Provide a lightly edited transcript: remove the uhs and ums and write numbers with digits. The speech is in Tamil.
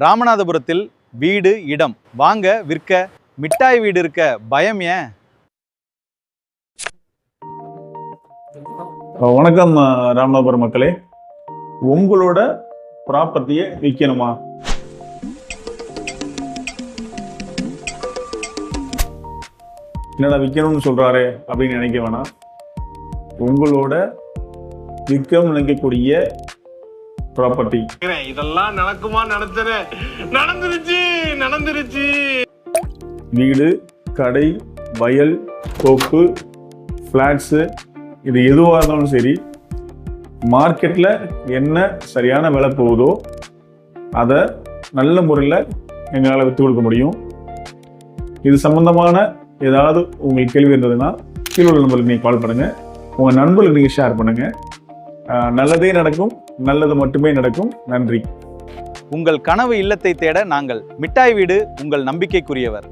ராமநாதபுரத்தில் வீடு இடம் வாங்க விற்க மிட்டாய் வீடு இருக்க பயம் ஏன்? வணக்கம் ராமநாதபுரம் மக்களே, உங்களோட ப்ராப்பர்ட்டியை விற்கணுமா? என்னடா விற்கணும்னு சொல்றாரு அப்படின்னு நினைக்க வேணாம். உங்களோட விற்க நினைக்கக்கூடிய ப்ராப்பர்ட்டி இதெல்லாம் நடக்குமா? நடந்துருச்சு. வீடு, கடை, வயல், தோப்பு, ஃப்ளாட்ஸு, இது எதுவாக இருந்தாலும் சரி, மார்க்கெட்டில் என்ன சரியான விலை போகுதோ அதை நல்ல முறையில் எங்களால் விற்று கொடுக்க முடியும். இது சம்பந்தமான ஏதாவது உங்களுக்கு கேள்வி இருந்ததுன்னா கீழே உள்ள நம்பருக்கு நீங்கள் கால் பண்ணுங்கள், உங்கள் நண்பர்களுக்கு நீங்கள் ஷேர் பண்ணுங்கள். நல்லதே நடக்கும், நல்லது மட்டுமே நடக்கும். நன்றி. உங்கள் கனவு இல்லத்தை தேட நாங்கள். மிட்டாய் வீடு உங்கள் நம்பிக்கைக்குரியவர்.